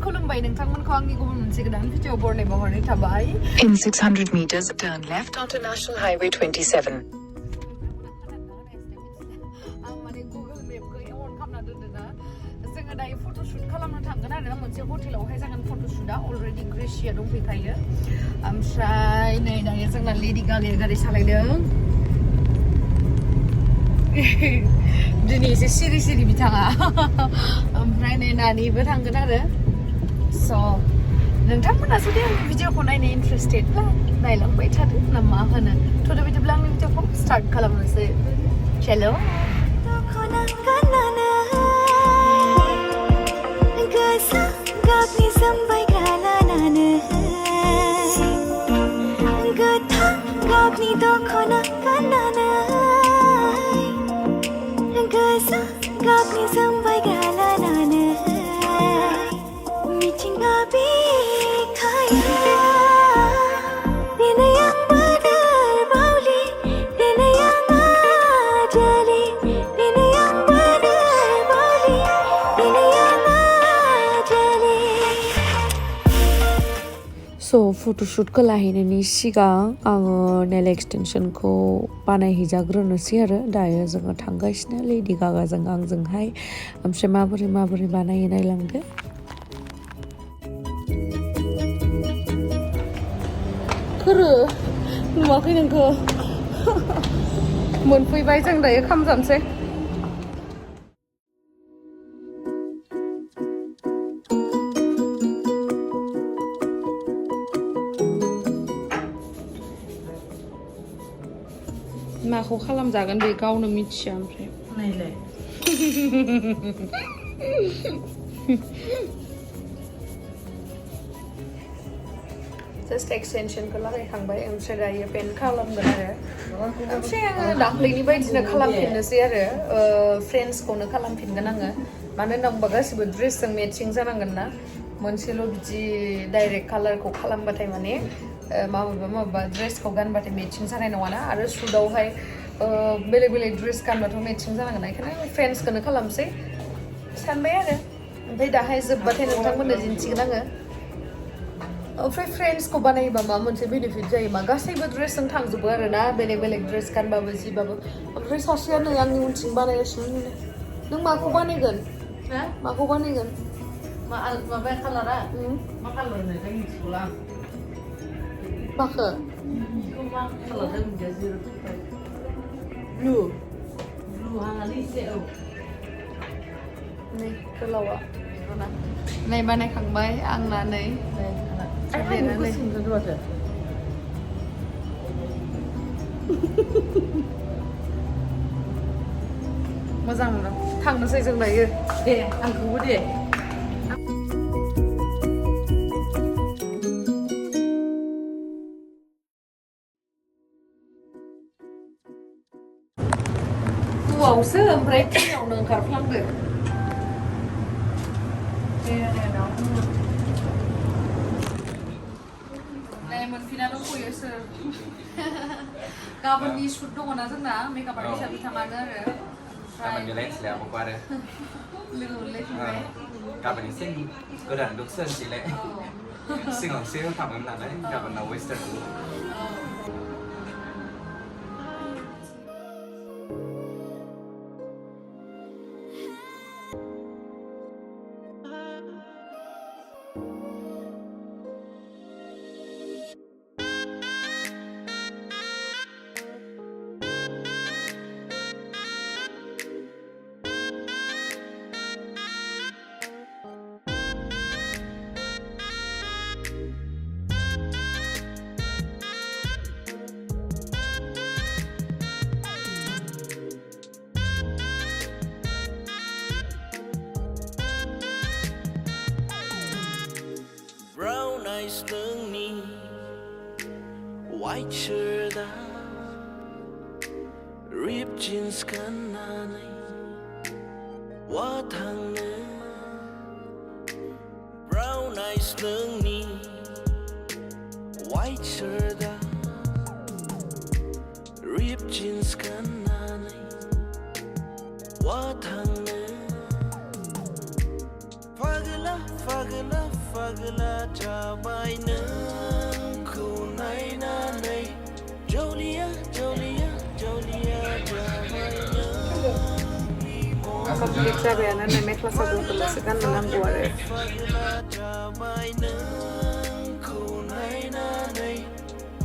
खुलुमबाय नोंथांमोनखौ आंनि गुबुन मोनसे गोदान भिडिअ बरनायनाय हरनाय थाबाय. In 600 meters, turn left onto National Highway 27. आं माने गुगोल मेपखौ अन खालामना दोनदोंना जोङो दायो फट'शुट खालामनो थांगोन आरो मोनसे हटेलावहाय जागोन फट'शुटआ अलरेडि ग्रेसिया दंफैखायो ओमफ्राय नै दायो जोंना लेडि गागाया गारि सालायदों दिनै एसे सिरि सिरि बिथाङा ओमफ्राय नै नानिबो थांगोन आरो स' नोंथांमोना जुदि आंनि भिडिअखौ नायनो इन्टारेस्टेडब्ला नायलांबाय थादो ना मा होनो थ' बिदिब्ला आंनि भिडिअखौ स्टार्ट खालामनोसै चलो फट'शुटखौ लाहैनायनि सिगां आङो नेल एक्सटेनसनखौ बानायहैजाग्रोनोसै आरो दायो जोङो थांगासिनो लेडि गागाजों आंजोंहाय ओमफ्राय माबोरै बानायो नायलांदो खोरो नुवाखै नोंखौ मोनफैबाय जों दायो खामजानोसै माखौ खालामजागोन बे गावनो मिथिया ओमफ्राय नायलाय जास्ट एक्सटेनसनखौ लागायखांबाय ओमफ्राय दायो पेन्ट खालामगोन आरो ओमफ्राय आङो दाख्लैनि बायदिनो खालामफिननोसै आरो फ्रेन्ड्सखौनो खालामफिनगोन आङो मानो होनबा गासिबो ड्रेसजों मेचिं जानांगोन ना मोनसेल' बिदि डाइरेक्ट कालारखौ खालामबाथाय माने माबा ड्रेसखौ गानबाथाय मेचिं जानाय नङाना आरो सुटआवहाय बेलेग ड्रेस गानबाथ' मेचिं जानांगोन बेखायनो फ्रेन्ड्सखौनो खालामसै सानबाय आरो ओमफ्राय दाहाय जोब्बाथाय नोंथांमोननो दिन्थिगोन आङो ओमफ्राय फ्रेन्ड्सखौ बानायोबा मा मोनसे बेनिफिट जायो मा गासैबो ड्रेसजों थांजोबो आरो ना बेलेग ड्रेस गानबाबो जिबाबो ओमफ्राय सासेया नै आंनि उनथिं बानायगासिनो नों माखौ बानायगोन माखौ बानायगोन माबाया कालारा मा कालार होननायखाय मिथिगौला आं माखो मा कालार होननाया जेरै ब्लु हाङानो एसे औ नै गोलावा नै बानायखांबाय आंना नै मोजां मोनदों थांनोसै जों दायो दे आंखौबो दे फुङावसो ओमफ्राय फुङावनो ओंखारफ्लांदो मोनफिना दंफैयो सोर गाबोननि शुट दङना जोंना मेकआप आर्टिस्टआ बिथाङानो आरो गाबोन लायस्लायाबो आरो लोगो मोनलायफिनबाय गाबोन एसे गोदान लुक सोनोसैलाय सिगाङावसो होखामोन नालाय गाबोनना western nोंनि white shirt ripped jeans गाननानै बहा थांनो brown eyes नोंनि white shirt ripped jeans गाननानै बहा थांनो फागला फागला फागला जाबाय नोंखौ नायनानै जौलिया जौलिया जौलिया जाबाय नोंनि Complete जाबायानो नै मेख्ला सादरखौल'सो गाननो नांगौ आरो फागला जाबाय नोंखौ नायनानै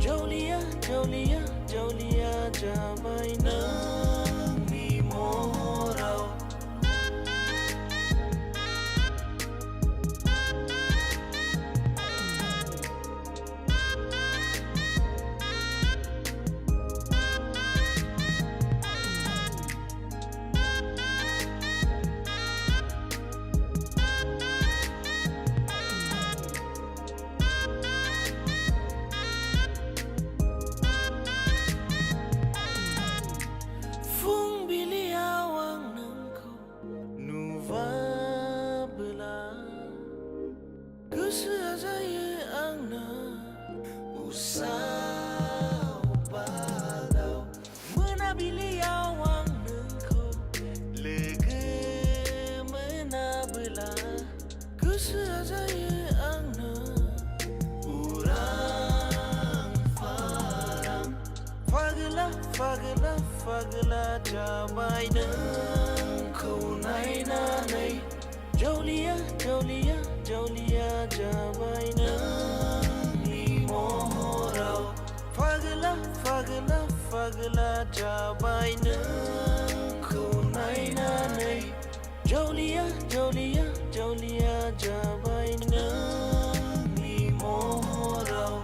जौलिया जौलिया जौलिया जाबाय नोंनि महराव फुंबिलियाव आं नोंखौ नुवाब्ला गोसोआ जायो आंना उसाव बादाव मोनाबिलियाव आं नोंखौ लोगो मोनाब्ला गोसोआ जायो आंना उरां फारां फागला फागला फागला जाबाय नोंखौ नायनानै जौलिया जौलिया जौलिया जाबाय नोंनि महराव फागला फागला फागला जाबाय नोंखौ नायनानै जौलिया जौलिया जौलिया जाबाय नोंनि महराव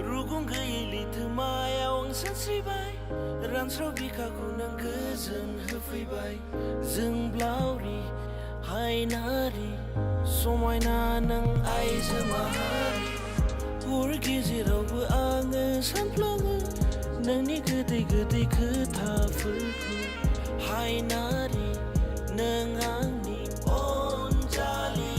रुगुं गैयै लैथोमायाव आं सानस्रिबाय रानस्राव बिखाखौ नों गोजोन होफैबाय जोंब्लावरि हायनारि समायना नों आइजो माहारि हर गेजेरावबो आङो सानफ्लाङो नोंनि गोदै गोदै खोथाफोरखौ हायनारि नों आंनि अनजालि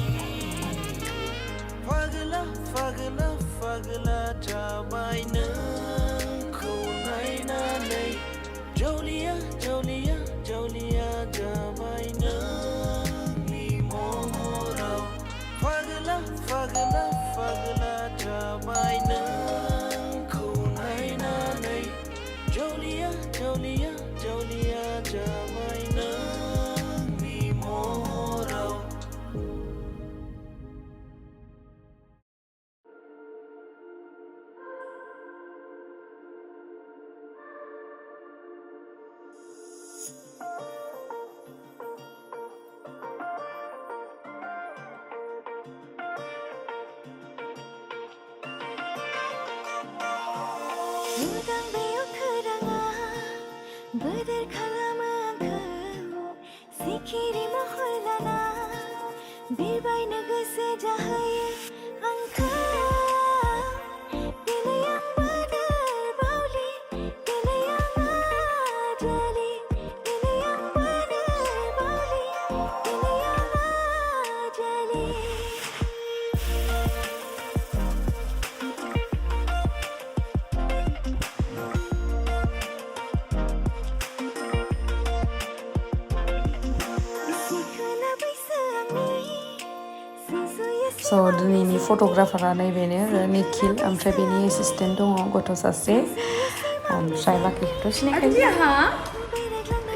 फागला फागला फागला जाबाय नोंखौ नायनानै जौलिया जौलिया जौलिया जाबाय नोंनि महराव फागला फागला फागला जाबाय नोंखौ नायनानै जौलिया जौलिया जौलिया जाबाय नोंनि महराव उदां बेयाव खोराङा बोदोर खालामो आंखौ सिखिरि महर लाना बिरबायनो गोसो जाहोयो आंखौ दिनै आं बोदोर बावलि दिनै आं आजालि दिनै आं बोदोर बावलि दिनै आं आजालि स' दिनैनि फट'ग्राफारा नैबेनो आरो निखिल ओमफ्राय बेनि एसिस्टेन्ट दङ गथ' सासे ओमफ्राय बाखिखौथ' सिनायखायो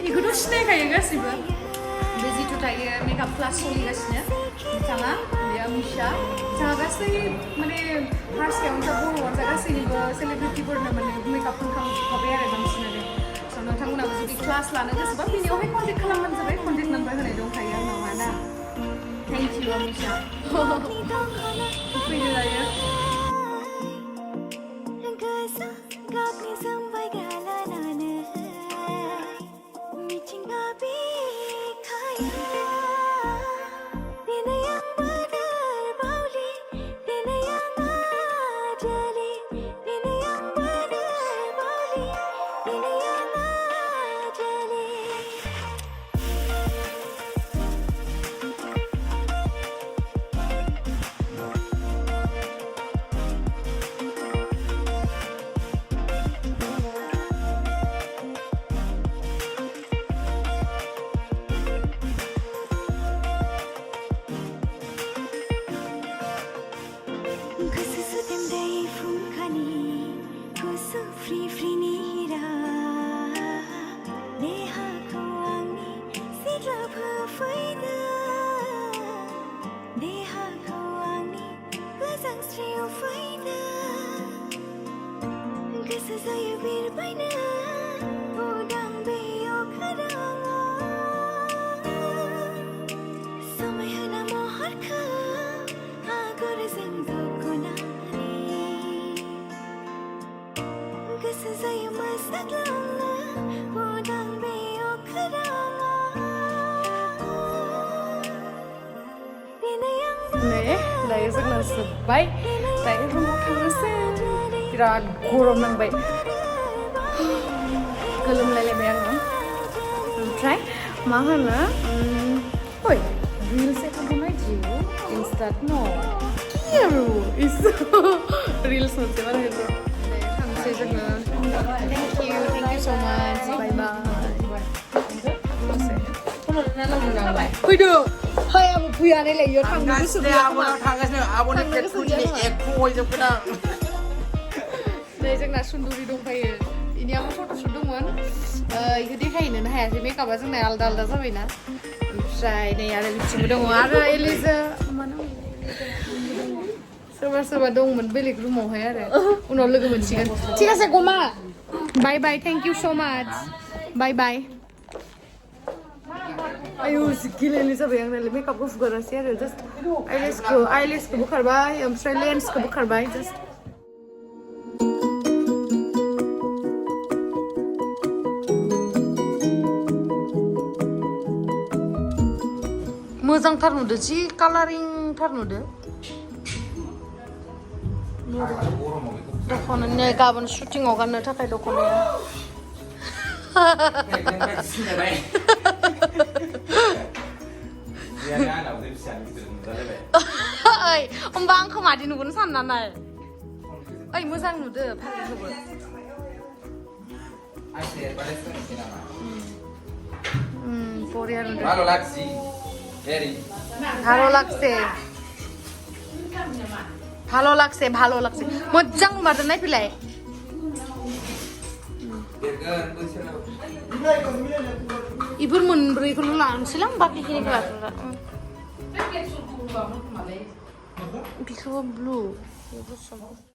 बेखौथ' सिनायखायो गासिबो बे जिथु दायो मेकआप क्लास सोलिगासिनो बिथाङा बेयो मिशा बिथाङा गासै माने हारसायावनो जा बर'आवनो जा गासैनिबो सेलिब्रिटिफोरनो माने मेकआप खालामजोबखाबाय आरो बांसिनानो स' नोंथांमोनाबो जुदि क्लास लानो गोसोबा बेनियावहाय कन्टेक्ट खालामबानो जाबाय कन्टेक्ट नाम्बार होनाय दंखायो आंनावहा ना थेंक इउ मिशा फैदो दायो गोसो गाबनि जोंबाय गालानानै मिथिंगा बिखाया दिनै आं बोदोर बावलि दिनै Bodang beokranga Binayang 네, 다이어 जोंना जोब्बाय दायो रुमाव थांनोसै बिराद गरम नांबाय गोलोमलायलायबाय आङो ओमफ्राय मा होनो ओइ रिल्स एकाउन्टखौ नायदियो इन्स्टाट न कियारु इस रिल्स मोनसे बानायनो थांसै जोङो थेंक इउ सो माच बाय बाय फैदो हाय आबो फैयानैलाय इयाव थांनो गोसो गैया खोमा थांगासिनो आब'नि पेटफोरनि एख'हैजोबगोन आं नै जोंना सुन्दुरि दंफायो इनि आबो फट'शुट दंमोन इखौ देखायनोनो हायासै मेकआपआ जोंना आलदा आलदा जाबायना ओमफ्राय नै आरो बिथिंबो दङ आरो एलिजा मा नाम सोरबा सोरबा दंमोन बेलेग रुमावहाय आरो उनाव लोगो मोनसिगोन ठीक আছে गमा बाय बाय थेंक इउ सो माच बाय बाय आयु गिलेले जाबाय आंनालाय मेकआपखौ फुगारासै आरो जास्ट आइलेसखौ बोखारबाय ओमफ्राय लेन्सखौ बोखारबाय जास्ट मोजांथार नुदो जि कालारिंथार नुदो दख'नाया गाबोन शुटिंआव गाननो थाखाय दख'नाया ओइ होमबा आंखौ मादि नुगोन साननानै ओइ मोजां नुदो फालिखौबो बरिया नुदो Halo Laksi. Eri. ভালো লাগছে ভালো লাগছে मोजां नुमारदों नायफैलाय इफोर मोनब्रैखौल' लानोसैलां बाखिखिनिखौ लाथ'ला बेखौबो ब्लु